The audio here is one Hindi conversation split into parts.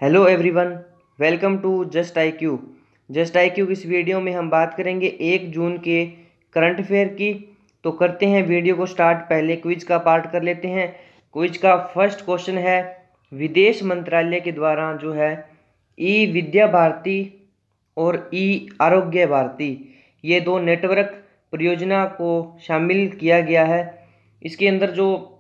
Hello everyone, welcome to just I Q. Just I Q की इस वीडियो में हम बात करेंगे 1 जून के करंट अफेयर की। तो करते हैं वीडियो को स्टार्ट। पहले क्विज का पार्ट कर लेते हैं। क्विज का फर्स्ट क्वेश्चन है, विदेश मंत्रालय के द्वारा जो है ई विद्या भारती और ई आरोग्य भारती, ये दो नेटवर्क परियोजना को शामिल किया गया है। इसके अंदर जो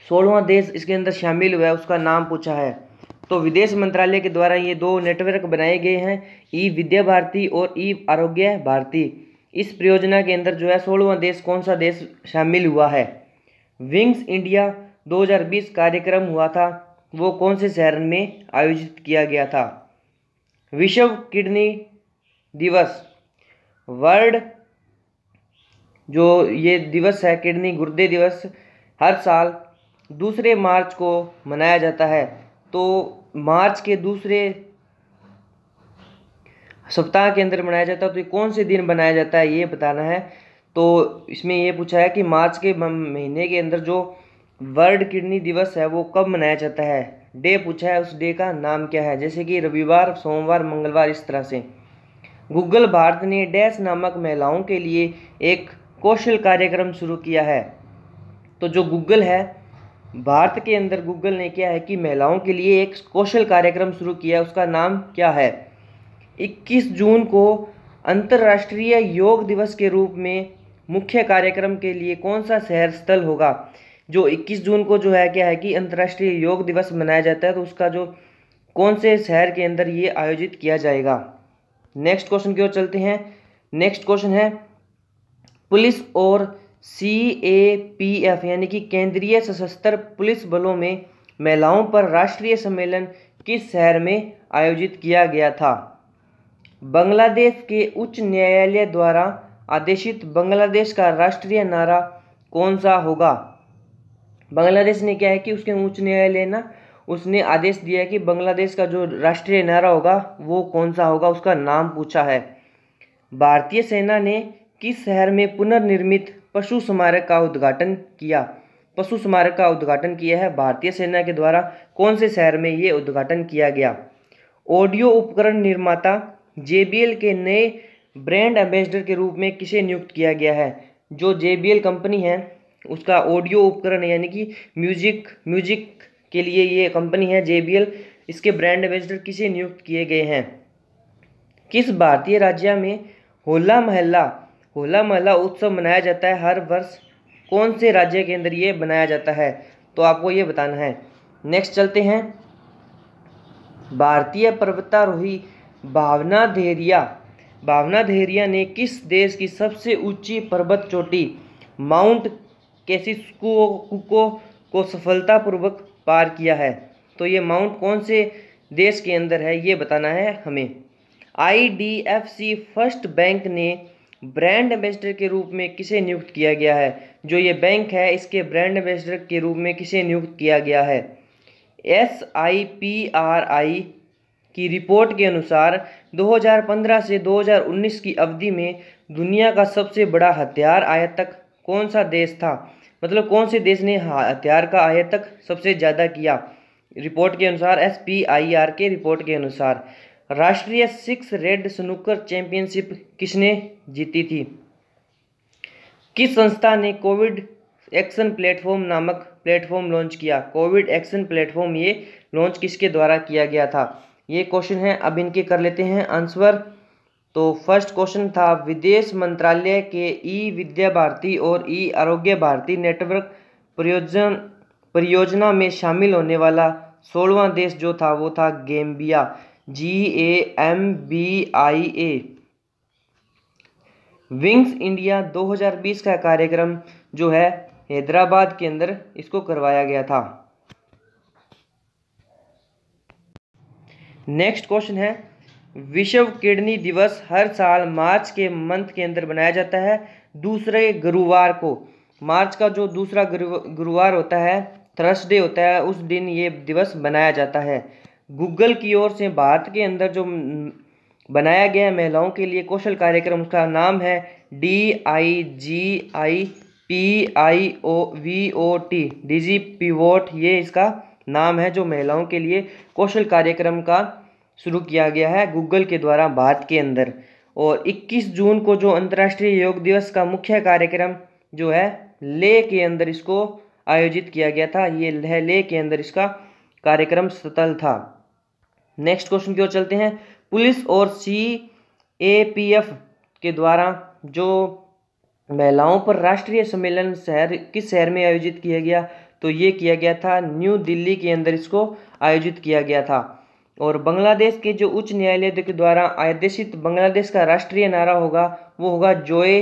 16वां देश इसके अंदर शामिल हुआ है उसका नाम पूछा है। तो विदेश मंत्रालय के द्वारा ये दो नेटवर्क बनाए गए हैं, ई विद्या भारती और ई आरोग्य भारती। इस परियोजना के अंदर जो है 16वां देश कौन सा देश शामिल हुआ है? विंग्स इंडिया 2020 कार्यक्रम हुआ था, वो कौन से शहर में आयोजित किया गया था? विश्व किडनी दिवस, वर्ल्ड जो ये दिवस है किडनी गुर्दे दिवस, हर साल 2 मार्च को मनाया जाता है। तो मार्च के दूसरे सप्ताह के अंदर मनाया जाता है। तो ये कौन से दिन मनाया जाता है ये बताना है। तो इसमें ये पूछा है कि मार्च के महीने के अंदर जो वर्ल्ड किडनी दिवस है वो कब मनाया जाता है। डे पूछा है, उस डे का नाम क्या है, जैसे कि रविवार, सोमवार, मंगलवार, इस तरह से। गूगल भारत ने डैश नामक महिलाओं के लिए एक कौशल कार्यक्रम शुरू किया है। तो जो गूगल है, भारत के अंदर गूगल ने क्या है कि महिलाओं के लिए एक कौशल कार्यक्रम शुरू किया, उसका नाम क्या है? 21 जून को अंतर्राष्ट्रीय योग दिवस के रूप में मुख्य कार्यक्रम के लिए कौन सा शहर स्थल होगा? जो 21 जून को जो है क्या है कि अंतर्राष्ट्रीय योग दिवस मनाया जाता है, तो उसका जो कौन से शहर के अंदर ये आयोजित किया जाएगा। नेक्स्ट क्वेश्चन की ओर चलते हैं। नेक्स्ट क्वेश्चन है, पुलिस और CAPF यानी कि केंद्रीय सशस्त्र पुलिस बलों में महिलाओं पर राष्ट्रीय सम्मेलन किस शहर में आयोजित किया गया था? बांग्लादेश के उच्च न्यायालय द्वारा आदेशित बांग्लादेश का राष्ट्रीय नारा कौन सा होगा? बांग्लादेश ने क्या है कि उसके उच्च न्यायालय ना उसने आदेश दिया है कि बांग्लादेश का जो राष्ट्रीय नारा होगा वो कौन सा होगा, उसका नाम पूछा है। भारतीय सेना ने किस शहर में पुनर्निर्मित पशु स्मारक का उद्घाटन किया? पशु स्मारक का उद्घाटन किया है भारतीय सेना के द्वारा, कौन से शहर में ये उद्घाटन किया गया? ऑडियो उपकरण निर्माता JBL के नए ब्रांड एम्बेसडर के रूप में किसे नियुक्त किया गया है? जो JBL कंपनी है उसका ऑडियो उपकरण यानी कि म्यूजिक के लिए ये कंपनी है JBL, इसके ब्रांड एम्बेसडर किसे नियुक्त किए गए हैं? किस भारतीय राज्य में होला महल्ला उत्सव मनाया जाता है हर वर्ष? कौन से राज्य के अंदर ये मनाया जाता है? तो आपको ये बताना है। नेक्स्ट चलते हैं। भारतीय पर्वतारोही भावना धेरिया ने किस देश की सबसे ऊंची पर्वत चोटी माउंट केसिस्कुको को सफलतापूर्वक पार किया है? तो ये माउंट कौन से देश के अंदर है ये बताना है हमें। IDFC फर्स्ट बैंक ने ब्रांड एम्बेसडर के रूप में किसे नियुक्त किया गया है? जो ये बैंक है इसके ब्रांड एम्बेसडर के रूप में किसे नियुक्त किया गया है? SIPRI की रिपोर्ट के अनुसार 2015 से 2019 की अवधि में दुनिया का सबसे बड़ा हथियार आयातक कौन सा देश था? मतलब कौन से देश ने हथियार का आयातक सबसे ज़्यादा किया? रिपोर्ट के अनुसार SPIR के रिपोर्ट के अनुसार। राष्ट्रीय 6 रेड स्नूकर चैंपियनशिप किसने जीती थी? किस संस्था ने कोविड एक्शन प्लेटफॉर्म नामक प्लेटफॉर्म लॉन्च किया? कोविड एक्शन प्लेटफॉर्म ये लॉन्च किसके द्वारा किया गया था? ये क्वेश्चन है, अब इनके कर लेते हैं आंसर। तो फर्स्ट क्वेश्चन था, विदेश मंत्रालय के ई विद्या भारती और ई आरोग्य भारती नेटवर्क परियोजना में शामिल होने वाला 16वां देश जो था वो था गैम्बिया, GAMBIA। विंग्स इंडिया 2020 का कार्यक्रम जो है हैदराबाद के अंदर इसको करवाया गया था। नेक्स्ट क्वेश्चन है, विश्व किडनी दिवस हर साल मार्च के मंथ के अंदर मनाया जाता है दूसरे गुरुवार को। मार्च का जो दूसरा गुरुवार होता है, थर्सडे होता है, उस दिन ये दिवस बनाया जाता है। गूगल की ओर से भारत के अंदर जो बनाया गया महिलाओं के लिए कौशल कार्यक्रम, उसका नाम है DIGIPIOVOT, डिजी पिवोट ये इसका नाम है जो महिलाओं के लिए कौशल कार्यक्रम का शुरू किया गया है गूगल के द्वारा भारत के अंदर। और 21 जून को जो अंतर्राष्ट्रीय योग दिवस का मुख्य कार्यक्रम जो है लेह के अंदर इसको आयोजित किया गया था। ये लेह के अंदर इसका कार्यक्रम स्थल था। नेक्स्ट क्वेश्चन की ओर चलते हैं। पुलिस और CAPF के द्वारा जो महिलाओं पर राष्ट्रीय सम्मेलन किस शहर में आयोजित किया गया, तो ये किया गया था न्यू दिल्ली के अंदर इसको आयोजित किया गया था। और बांग्लादेश के जो उच्च न्यायालय के द्वारा आदेशित बांग्लादेश का राष्ट्रीय नारा होगा वो होगा जोए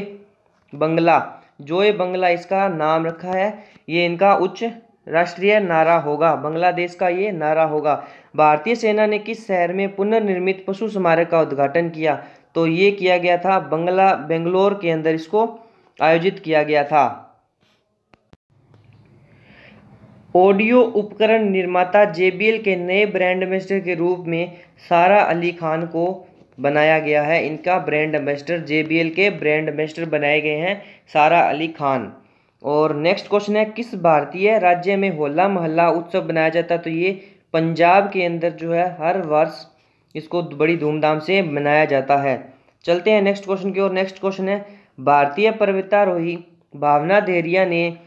बंगला। जोए बंगला इसका नाम रखा है, ये इनका उच्च राष्ट्रीय नारा होगा, बांग्लादेश का ये नारा होगा। भारतीय सेना ने किस शहर में पुनर्निर्मित पशु स्मारक का उद्घाटन किया, तो ये किया गया था बेंगलोर के अंदर इसको आयोजित किया गया था। ऑडियो उपकरण निर्माता JBL के नए ब्रांड एम्बेसडर के रूप में सारा अली खान को बनाया गया है। इनका ब्रांड एम्बेसडर JBL के ब्रांड एम्बेसडर बनाए गए हैं सारा अली खान। और नेक्स्ट क्वेश्चन है, किस भारतीय राज्य में होला मोहल्ला उत्सव बनाया जाता है, तो ये पंजाब के अंदर जो है हर वर्ष इसको बड़ी धूमधाम से मनाया जाता है। चलते हैं नेक्स्ट क्वेश्चन की ओर। नेक्स्ट क्वेश्चन है, भारतीय पर्वतारोही भावना धेरिया ने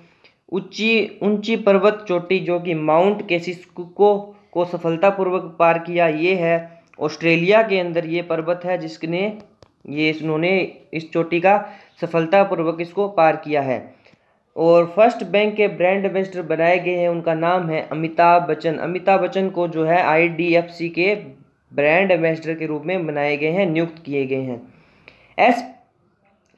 ऊंची पर्वत चोटी जो कि माउंट केसिको को सफलतापूर्वक पार किया। ये है ऑस्ट्रेलिया के अंदर ये पर्वत है जिसने इन्होंने इस चोटी का सफलतापूर्वक इसको पार किया है। और फर्स्ट बैंक के ब्रांड एम्बेसडर बनाए गए हैं, उनका नाम है अमिताभ बच्चन। अमिताभ बच्चन को जो है IDFC के ब्रांड एम्बेसडर के रूप में बनाए गए हैं, नियुक्त किए गए हैं।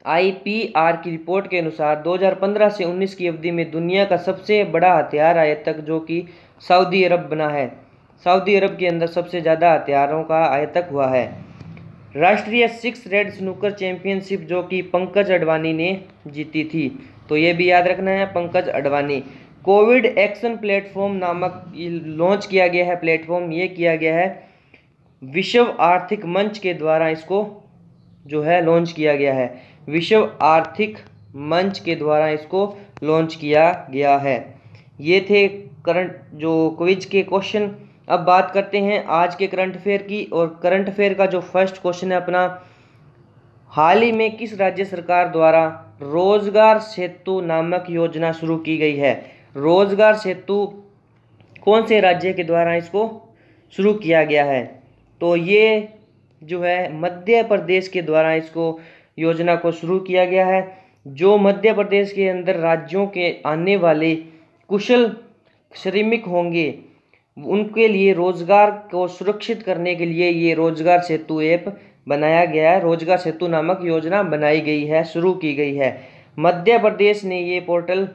SIPR की रिपोर्ट के अनुसार 2015 से 19 की अवधि में दुनिया का सबसे बड़ा हथियार आयातक जो कि सऊदी अरब बना है। सऊदी अरब के अंदर सबसे ज़्यादा हथियारों का आयातक हुआ है। राष्ट्रीय 6 रेड स्नूकर चैंपियनशिप जो कि पंकज अडवाणी ने जीती थी, तो ये भी याद रखना है, Pankaj Advani. Covid action platform नामक लॉन्च किया गया है प्लेटफॉर्म, ये किया गया है विश्व आर्थिक मंच के द्वारा इसको जो है लॉन्च किया गया है। विश्व आर्थिक मंच के द्वारा इसको लॉन्च किया गया है। ये थे करंट जो क्विज के क्वेश्चन। अब बात करते हैं आज के करंट अफेयर की। और करंट अफेयर का जो फर्स्ट क्वेश्चन है अपना, हाल ही में किस राज्य सरकार द्वारा रोजगार सेतु नामक योजना शुरू की गई है। रोजगार सेतु कौन से राज्य के द्वारा इसको शुरू किया गया है, तो ये जो है मध्य प्रदेश के द्वारा इसको योजना को शुरू किया गया है। जो मध्य प्रदेश के अंदर राज्यों के आने वाले कुशल श्रमिक होंगे उनके लिए रोजगार को सुरक्षित करने के लिए ये रोजगार सेतु ऐप बनाया गया है। रोजगार सेतु नामक योजना बनाई गई है, शुरू की गई है। मध्य प्रदेश ने ये पोर्टल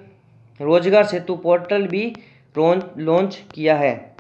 रोजगार सेतु पोर्टल भी लॉन्च किया है,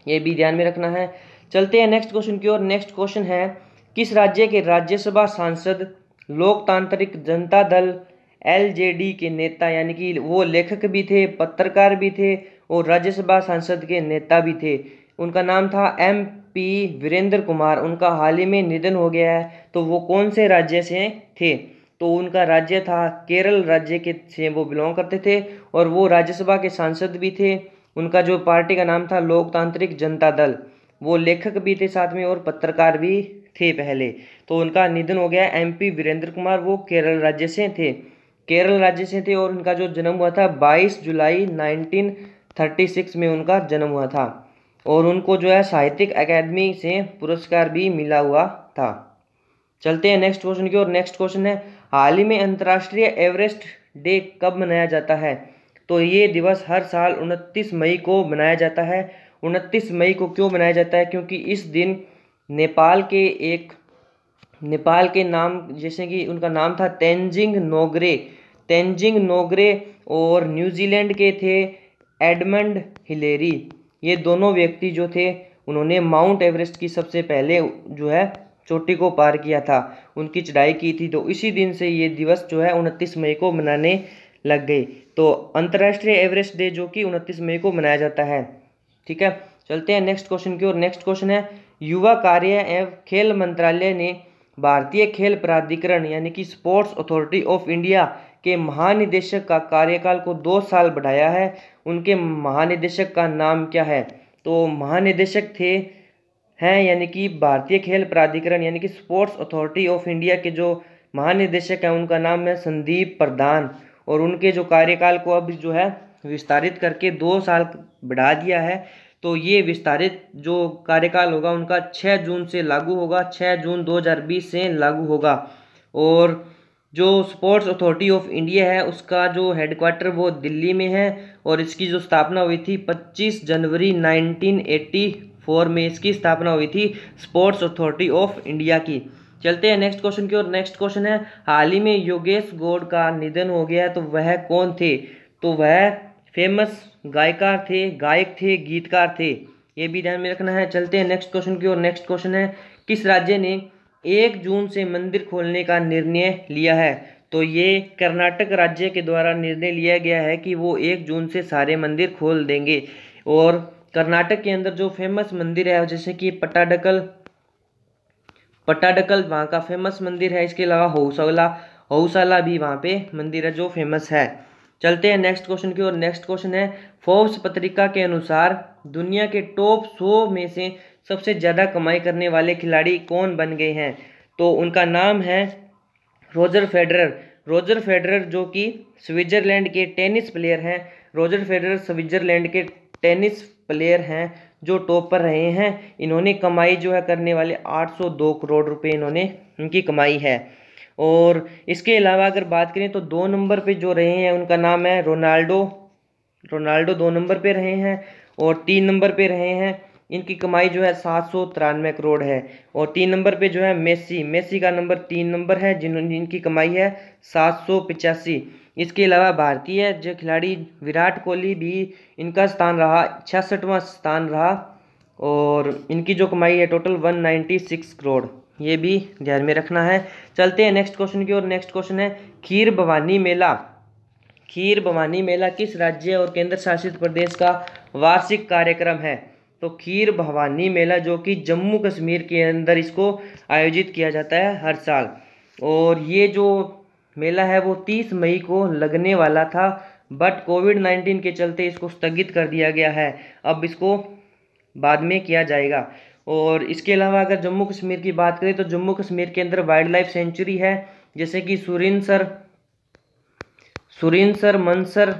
ये भी ध्यान में रखना है। चलते हैं नेक्स्ट क्वेश्चन की ओर। नेक्स्ट क्वेश्चन है, किस राज्य के राज्यसभा सांसद लोकतांत्रिक जनता दल LJD के नेता, यानी कि वो लेखक भी थे, पत्रकार भी थे और राज्यसभा सांसद के नेता भी थे, उनका नाम था MP वीरेंद्र कुमार। उनका हाल ही में निधन हो गया है। तो वो कौन से राज्य से थे, तो उनका राज्य था केरल राज्य के से वो बिलोंग करते थे और वो राज्यसभा के सांसद भी थे। उनका जो पार्टी का नाम था लोकतांत्रिक जनता दल। वो लेखक भी थे साथ में और पत्रकार भी थे पहले। तो उनका निधन हो गया। MP वीरेंद्र कुमार वो केरल राज्य से थे और उनका जो जन्म हुआ था 22 जुलाई 1936 में उनका जन्म हुआ था। और उनको जो है साहित्यिक अकादमी से पुरस्कार भी मिला हुआ था। चलते हैं नेक्स्ट क्वेश्चन की ओर। नेक्स्ट क्वेश्चन है, हाल ही में अंतर्राष्ट्रीय एवरेस्ट डे कब मनाया जाता है, तो ये दिवस हर साल 29 मई को मनाया जाता है। 29 मई को क्यों मनाया जाता है, क्योंकि इस दिन नेपाल के नाम, जैसे कि उनका नाम था तेंजिंग नोगरे और न्यूजीलैंड के थे एडमंड हिलेरी। ये दोनों व्यक्ति जो थे उन्होंने माउंट एवरेस्ट की सबसे पहले जो है चोटी को पार किया था, उनकी चढ़ाई की थी। तो इसी दिन से ये दिवस जो है 29 मई को मनाने लग गए। तो अंतर्राष्ट्रीय एवरेस्ट डे जो कि 29 मई को मनाया जाता है। ठीक है, चलते हैं नेक्स्ट क्वेश्चन की ओर। नेक्स्ट क्वेश्चन है, युवा कार्य एवं खेल मंत्रालय ने भारतीय खेल प्राधिकरण यानी कि स्पोर्ट्स अथॉरिटी ऑफ इंडिया के महानिदेशक का कार्यकाल को 2 साल बढ़ाया है। उनके महानिदेशक का नाम क्या है? तो महानिदेशक हैं यानी कि भारतीय खेल प्राधिकरण यानी कि स्पोर्ट्स अथॉरिटी ऑफ इंडिया के जो महानिदेशक हैं उनका नाम है संदीप प्रधान, और उनके जो कार्यकाल को अब जो है विस्तारित करके 2 साल बढ़ा दिया है। तो ये विस्तारित जो कार्यकाल होगा उनका 6 जून से लागू होगा, 6 जून 2020 से लागू होगा। और जो स्पोर्ट्स अथॉरिटी ऑफ इंडिया है उसका जो हेडक्वार्टर वो दिल्ली में है, और इसकी जो स्थापना हुई थी 25 जनवरी 1984 में इसकी स्थापना हुई थी स्पोर्ट्स अथॉरिटी ऑफ इंडिया की। चलते हैं नेक्स्ट क्वेश्चन की ओर। नेक्स्ट क्वेश्चन है, हाल ही में योगेश गौड़ का निधन हो गया है, तो वह कौन थे? तो वह फेमस गायक थे, गीतकार थे, ये भी ध्यान में रखना है। चलते हैं नेक्स्ट क्वेश्चन की ओर। नेक्स्ट क्वेश्चन है, किस राज्य ने 1 जून से मंदिर खोलने का निर्णय लिया है? तो ये कर्नाटक राज्य के द्वारा निर्णय लिया गया है कि वो 1 जून से सारे मंदिर खोल देंगे। और कर्नाटक के अंदर जो फेमस मंदिर है जैसे कि पट्टाडकल वहाँ का फेमस मंदिर है, इसके अलावा हौसाला भी वहाँ पे मंदिर है जो फेमस है। चलते हैं नेक्स्ट क्वेश्चन की ओर। नेक्स्ट क्वेश्चन है, फोर्ब्स पत्रिका के अनुसार दुनिया के टॉप 100 में से सबसे ज़्यादा कमाई करने वाले खिलाड़ी कौन बन गए हैं? तो उनका नाम है रोजर फेडरर जो कि स्विट्जरलैंड के टेनिस प्लेयर हैं। रोजर फेडरर स्विट्जरलैंड के टेनिस प्लेयर हैं जो टॉप पर रहे हैं। इन्होंने कमाई जो है करने वाले 802 करोड़ रुपए इनकी कमाई है। और इसके अलावा अगर बात करें तो 2 नंबर पे जो रहे हैं उनका नाम है रोनाल्डो 2 नंबर पे रहे हैं, और 3 नंबर पे रहे हैं। इनकी कमाई जो है 793 करोड़ है। और 3 नंबर पे जो है मेसी का नंबर 3 नंबर है जिनकी कमाई है 785। इसके अलावा भारतीय जो खिलाड़ी विराट कोहली भी इनका स्थान रहा 66वां स्थान रहा, और इनकी जो कमाई है टोटल 196 करोड़, ये भी ध्यान में रखना है। चलते हैं नेक्स्ट क्वेश्चन की ओर। नेक्स्ट क्वेश्चन है, खीर भवानी मेला किस राज्य और केंद्र शासित प्रदेश का वार्षिक कार्यक्रम है? तो खीर भवानी मेला जो कि जम्मू कश्मीर के अंदर इसको आयोजित किया जाता है हर साल, और ये जो मेला है वो 30 मई को लगने वाला था, बट कोविड-19 के चलते इसको स्थगित कर दिया गया है। अब इसको बाद में किया जाएगा। और इसके अलावा अगर जम्मू कश्मीर की बात करें तो जम्मू कश्मीर के अंदर वाइल्ड लाइफ सेंचुरी है, जैसे कि सुरिनसर मनसर,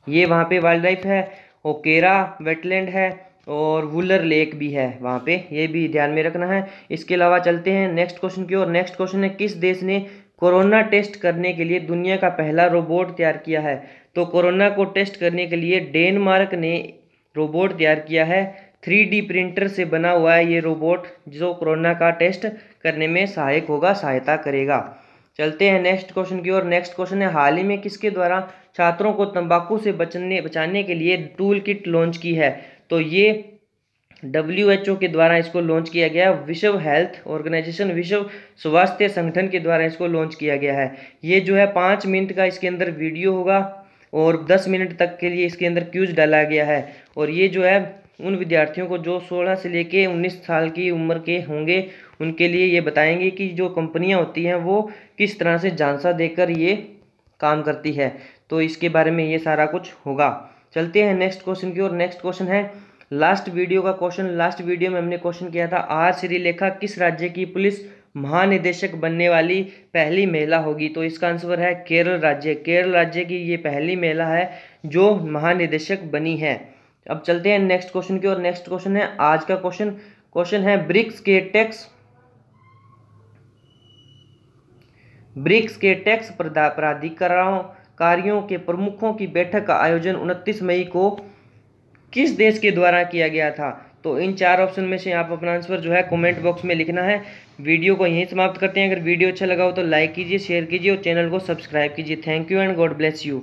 ये वहाँ पे वाइल्ड लाइफ है। ओकेरा वेटलैंड है, और वुलर लेक भी है वहाँ पे, ये भी ध्यान में रखना है। इसके अलावा चलते हैं नेक्स्ट क्वेश्चन की ओर। नेक्स्ट क्वेश्चन है, किस देश ने कोरोना टेस्ट करने के लिए दुनिया का पहला रोबोट तैयार किया है? तो कोरोना को टेस्ट करने के लिए डेनमार्क ने रोबोट तैयार किया है। 3D प्रिंटर से बना हुआ है ये रोबोट, जो कोरोना का टेस्ट करने में सहायता करेगा। चलते हैं नेक्स्ट क्वेश्चन की ओर। नेक्स्ट क्वेश्चन है, हाल ही में किसके द्वारा छात्रों को तंबाकू से बचाने के लिए टूल किट लॉन्च की है? तो ये WHO के द्वारा इसको लॉन्च किया गया, विश्व हेल्थ ऑर्गेनाइजेशन, विश्व स्वास्थ्य संगठन के द्वारा इसको लॉन्च किया गया है। ये जो है 5 मिनट का इसके अंदर वीडियो होगा, और 10 मिनट तक के लिए इसके अंदर क्यूज डाला गया है। और ये जो है उन विद्यार्थियों को जो 16 से लेके 19 साल की उम्र के होंगे उनके लिए ये बताएंगे कि जो कंपनियां होती हैं वो किस तरह से झांसा देकर ये काम करती है। तो इसके बारे में ये सारा कुछ होगा। चलते हैं नेक्स्ट क्वेश्चन की ओर। नेक्स्ट क्वेश्चन है, लास्ट वीडियो में हमने क्वेश्चन किया था, आर श्रीलेखा किस राज्य की पुलिस महानिदेशक बनने वाली पहली महिला होगी? तो इसका आंसर है केरल राज्य की ये पहली महिला है जो महानिदेशक बनी है। अब चलते हैं नेक्स्ट क्वेश्चन की ओर। नेक्स्ट क्वेश्चन है, आज का क्वेश्चन है, ब्रिक्स के टैक्स प्राधिकारियों के प्रमुखों की बैठक का आयोजन 29 मई को किस देश के द्वारा किया गया था? तो इन 4 ऑप्शन में से आप अपना आंसर जो है कमेंट बॉक्स में लिखना है। वीडियो को यहीं समाप्त करते हैं। अगर वीडियो अच्छा लगा हो तो लाइक कीजिए, शेयर कीजिए और चैनल को सब्सक्राइब कीजिए। Thank you and God bless you.